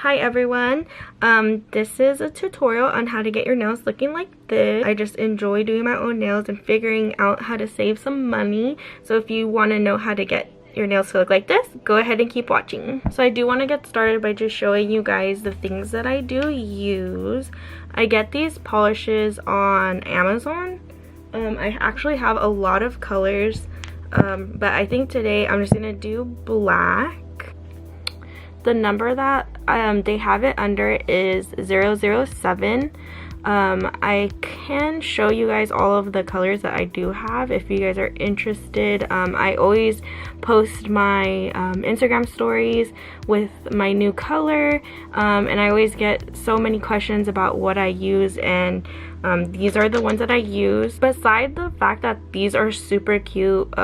Hi everyone, this is a tutorial on how to get your nails looking like this. I just enjoy doing my own nails and figuring out how to save some money. So if you want to know how to get your nails to look like this, go ahead and keep watching. So I do want to get started by just showing you guys the things that I do use. I get these polishes on Amazon. I actually have a lot of colors, but I think today I'm just gonna do black. The number that they have it under is 007. I can show you guys all of the colors that I do have if you guys are interested. I always post my Instagram stories with my new color, and I always get so many questions about what I use, and these are the ones that I use. Beside the fact that these are super cute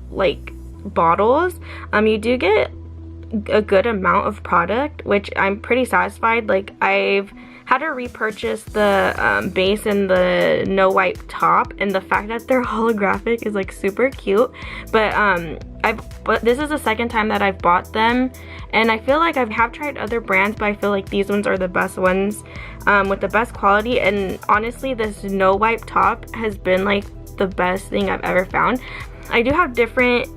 like bottles, you do get a good amount of product, which I'm pretty satisfied. Like, I've had to repurchase the base and the no wipe top, and the fact that they're holographic is like super cute. But this is the second time that I've bought them, and I feel like I have tried other brands, but I feel like these ones are the best ones with the best quality. And honestly, this no wipe top has been like the best thing I've ever found. I do have different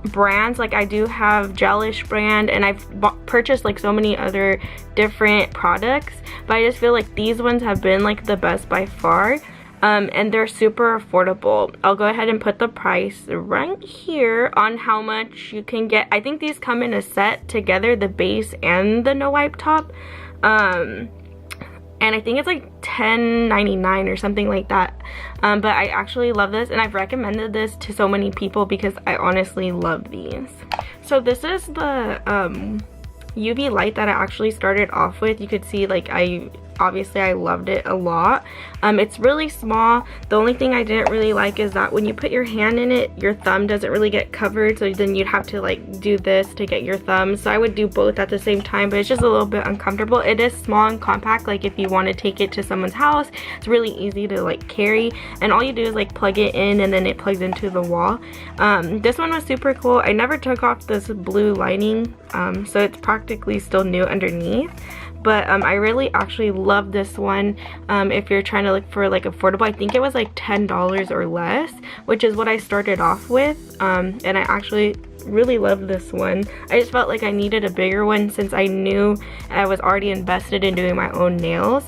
brands, like I do have Gelish brand, and I've purchased like so many other different products, but I just feel like these ones have been like the best by far, and they're super affordable. I'll go ahead and put the price right here on how much you can get. I think these come in a set together, the base and the no wipe top, and I think it's like $10.99 or something like that. But I actually love this, and I've recommended this to so many people because I honestly love these. So this is the UV light that I actually started off with. You could see, like, obviously I loved it a lot. It's really small. The only thing I didn't really like is that when you put your hand in it, your thumb doesn't really get covered, so then you'd have to like do this to get your thumb. So I would do both at the same time, but it's just a little bit uncomfortable. It is small and compact. Like, if you want to take it to someone's house, it's really easy to like carry, and all you do is like plug it in, and then it plugs into the wall. This one was super cool. I never took off this blue lining, so it's practically still new underneath. But I really actually love this one. If you're trying to look for like affordable, I think it was like $10 or less, which is what I started off with, and I actually really love this one. I just felt like I needed a bigger one since I knew I was already invested in doing my own nails.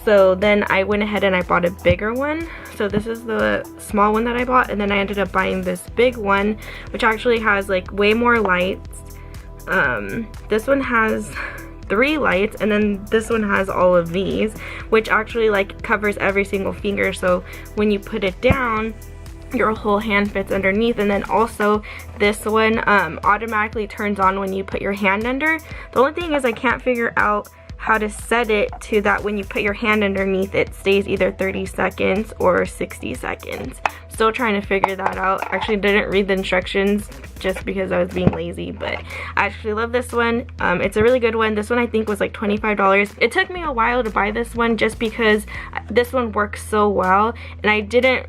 So then I went ahead and I bought a bigger one. So this is the small one that I bought, and then I ended up buying this big one, which actually has like way more lights. This one has 3 lights, and then this one has all of these, which actually like covers every single finger, so when you put it down, your whole hand fits underneath. And then also this one automatically turns on when you put your hand under. The only thing is I can't figure out how to set it to that when you put your hand underneath it stays either 30 seconds or 60 seconds. Still trying to figure that out. Actually didn't read the instructions just because I was being lazy, but I actually love this one. It's a really good one. This one I think was like $25. It took me a while to buy this one just because this one works so well, and I didn't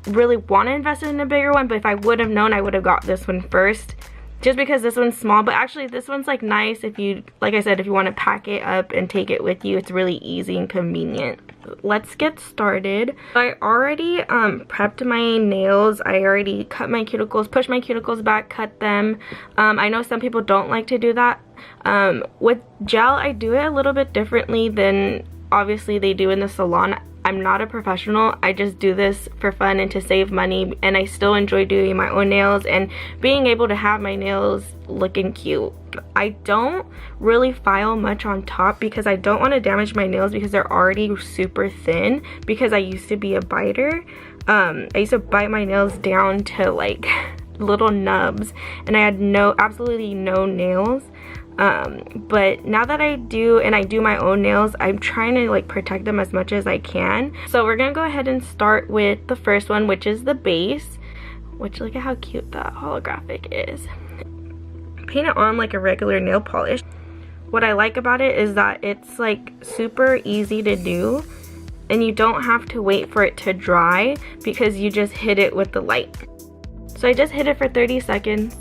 really want to invest in a bigger one, but if I would have known, I would have got this one first, just because this one's small. But actually this one's like nice if you, like I said, if you want to pack it up and take it with you. It's really easy and convenient. Let's get started. I already prepped my nails. I already cut my cuticles, pushed my cuticles back, cut them. I know some people don't like to do that. With gel, I do it a little bit differently than obviously they do in the salon. I'm not a professional. I just do this for fun and to save money, and I still enjoy doing my own nails and being able to have my nails looking cute. I don't really file much on top because I don't want to damage my nails because they're already super thin, because I used to be a biter. I used to bite my nails down to like little nubs, and I had absolutely no nails. But now that I do my own nails, I'm trying to like protect them as much as I can. So we're gonna go ahead and start with the first one, which is the base, which, look at how cute that holographic is. Paint it on like a regular nail polish. What I like about it is that it's like super easy to do, and you don't have to wait for it to dry because you just hit it with the light. So I just hit it for 30 seconds.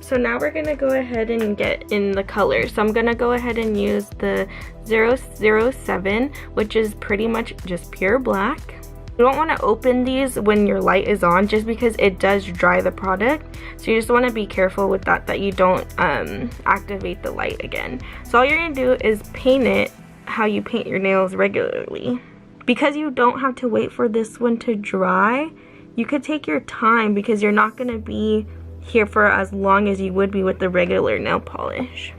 So now we're gonna go ahead and get in the color. So I'm gonna go ahead and use the 007, which is pretty much just pure black. You don't want to open these when your light is on, just because it does dry the product. So you just want to be careful with that you don't activate the light again. So all you're gonna do is paint it how you paint your nails regularly. Because you don't have to wait for this one to dry, you could take your time, because you're not gonna be here for as long as you would be with the regular nail polish.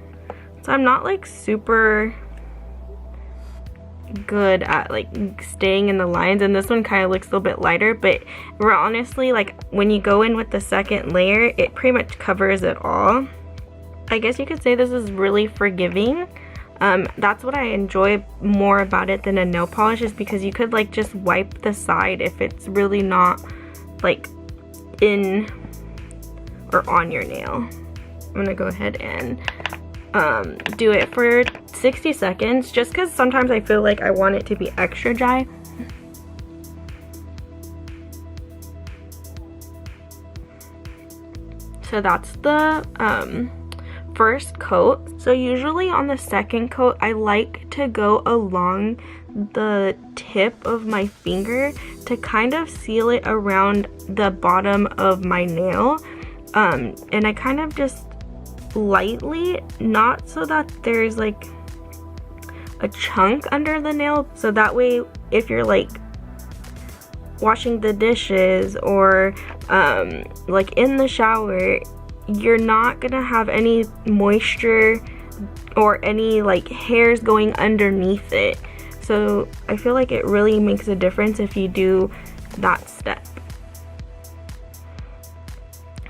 So I'm not like super good at like staying in the lines, and this one kind of looks a little bit lighter, but we're honestly, like, when you go in with the second layer, it pretty much covers it all. I guess you could say this is really forgiving. That's what I enjoy more about it than a nail polish, is because you could like just wipe the side if it's really not like in or on your nail. I'm gonna go ahead and do it for 60 seconds, just because sometimes I feel like I want it to be extra dry. So that's the first coat. So usually on the second coat, I like to go along the tip of my finger to kind of seal it around the bottom of my nail. And I kind of just lightly, not so that there's like a chunk under the nail, so that way if you're like washing the dishes or like in the shower, you're not gonna have any moisture or any like hairs going underneath it. So I feel like it really makes a difference if you do that step.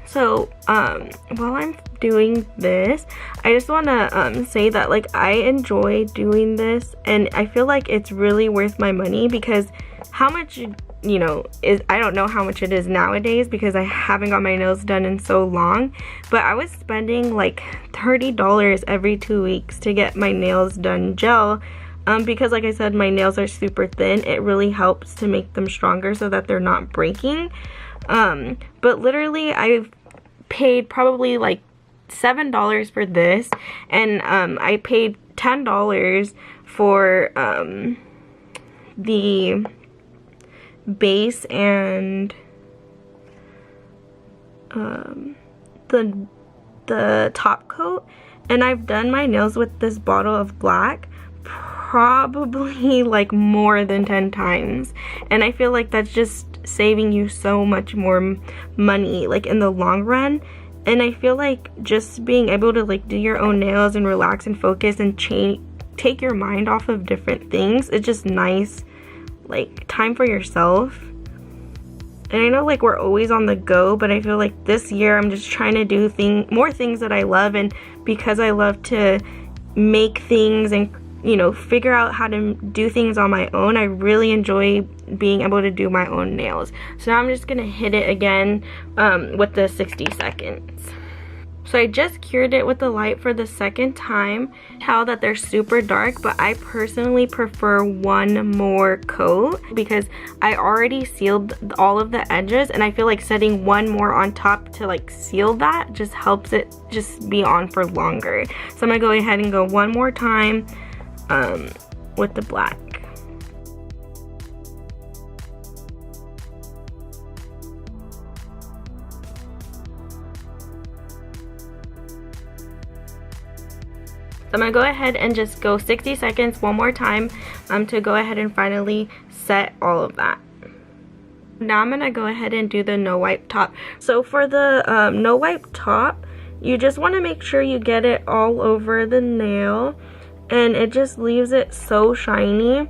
So while I'm doing this, I just want to say that like I enjoy doing this, and I feel like it's really worth my money, because how much, you know, is, I don't know how much it is nowadays because I haven't got my nails done in so long, but I was spending like $30 every 2 weeks to get my nails done gel, because like I said, my nails are super thin. It really helps to make them stronger so that they're not breaking. But literally I've paid probably like $7 for this, and I paid $10 for the base and the top coat, and I've done my nails with this bottle of black probably like more than 10 times, and I feel like that's just saving you so much more money like in the long run. And I feel like just being able to like do your own nails and relax and focus and take your mind off of different things, it's just nice, like time for yourself. And I know like we're always on the go, but I feel like this year I'm just trying to do more things that I love, and because I love to make things and, you know, figure out how to do things on my own, I really enjoy being able to do my own nails. So now I'm just gonna hit it again with the 60 seconds. So I just cured it with the light for the second time. Tell that they're super dark, but I personally prefer one more coat because I already sealed all of the edges, and I feel like setting one more on top to like seal that just helps it just be on for longer. So I'm gonna go ahead and go one more time with the black. So I'm gonna go ahead and just go 60 seconds one more time to go ahead and finally set all of that. Now I'm gonna go ahead and do the no wipe top. So for the no wipe top, you just want to make sure you get it all over the nail, and it just leaves it so shiny.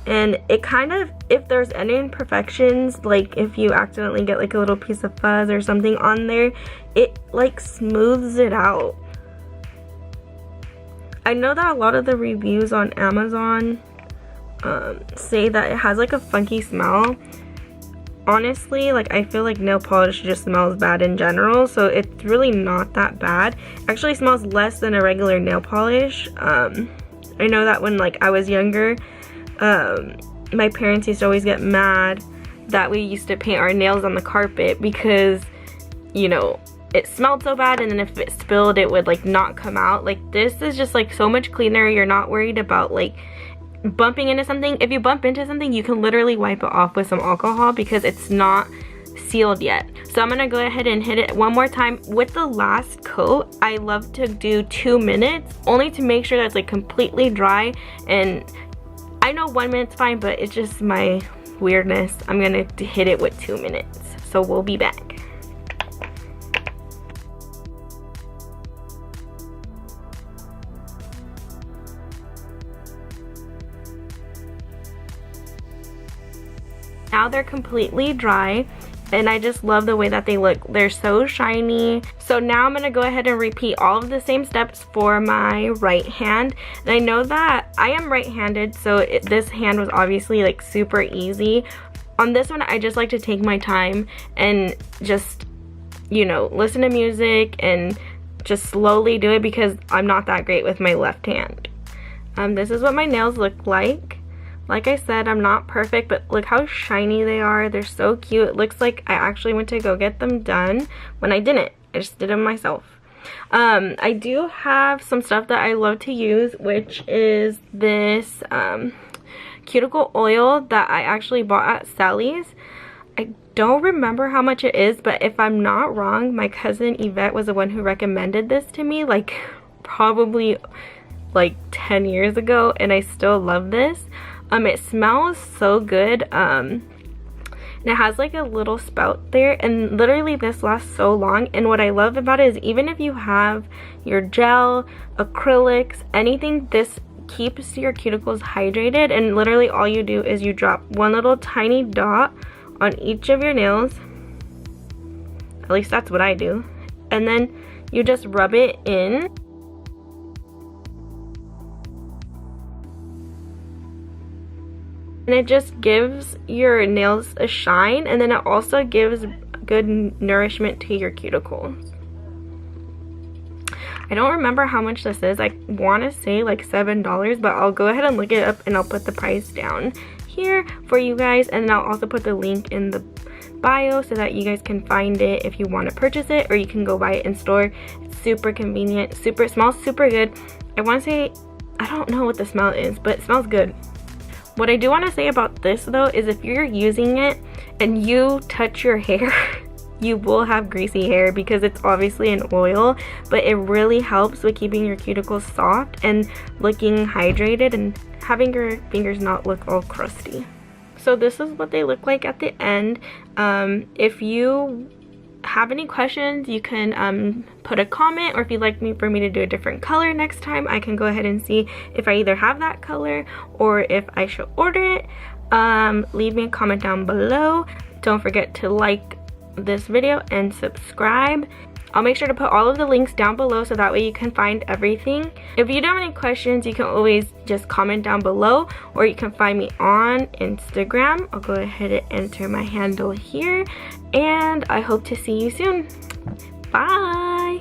And it kind of, if there's any imperfections, like if you accidentally get like a little piece of fuzz or something on there, it like smooths it out. I know that a lot of the reviews on Amazon say that it has like a funky smell. Honestly, like I feel like nail polish just smells bad in general, so it's really not that bad. Actually smells less than a regular nail polish. I know that when like I was younger, my parents used to always get mad that we used to paint our nails on the carpet because, you know, it smelled so bad, and then if it spilled it would like not come out. Like this is just like so much cleaner. You're not worried about like bumping into something. If you bump into something, you can literally wipe it off with some alcohol because it's not sealed yet. So I'm gonna go ahead and hit it one more time. With the last coat, I love to do 2 minutes, only to make sure that it's like completely dry. And I know 1 minute's fine, but it's just my weirdness. I'm gonna hit it with 2 minutes. So we'll be back. Now they're completely dry, and I just love the way that they look. They're so shiny. So now I'm gonna go ahead and repeat all of the same steps for my right hand. And I know that I am right-handed, so this hand was obviously like super easy. On this one, I just like to take my time and just, you know, listen to music and just slowly do it because I'm not that great with my left hand. This is what my nails look like. Like I said, I'm not perfect, but look how shiny they are. They're so cute. It looks like I actually went to go get them done when I didn't. I just did them myself. I do have some stuff that I love to use, which is this cuticle oil that I actually bought at Sally's. I don't remember how much it is, but if I'm not wrong, my cousin Yvette was the one who recommended this to me, like probably like 10 years ago, and I still love this. It smells so good, and it has like a little spout there, and literally this lasts so long. And what I love about it is even if you have your gel, acrylics, anything, this keeps your cuticles hydrated. And literally all you do is you drop one little tiny dot on each of your nails, at least that's what I do, and then you just rub it in. And it just gives your nails a shine, and then it also gives good nourishment to your cuticles. I don't remember how much this is. I want to say like $7, but I'll go ahead and look it up and I'll put the price down here for you guys, and then I'll also put the link in the bio so that you guys can find it if you want to purchase it, or you can go buy it in store. It's super convenient, it smells super good. I want to say, I don't know what the smell is, but it smells good. What I do want to say about this though is if you're using it and you touch your hair, you will have greasy hair because it's obviously an oil, but it really helps with keeping your cuticles soft and looking hydrated and having your fingers not look all crusty. So this is what they look like at the end. If you have any questions, you can put a comment, or if you'd like for me to do a different color next time, I can go ahead and see if I either have that color or if I should order it. Leave me a comment down below. Don't forget to like this video and subscribe. I'll make sure to put all of the links down below so that way you can find everything. If you don't have any questions, you can always just comment down below, or you can find me on Instagram. I'll go ahead and enter my handle here, and I hope to see you soon. Bye!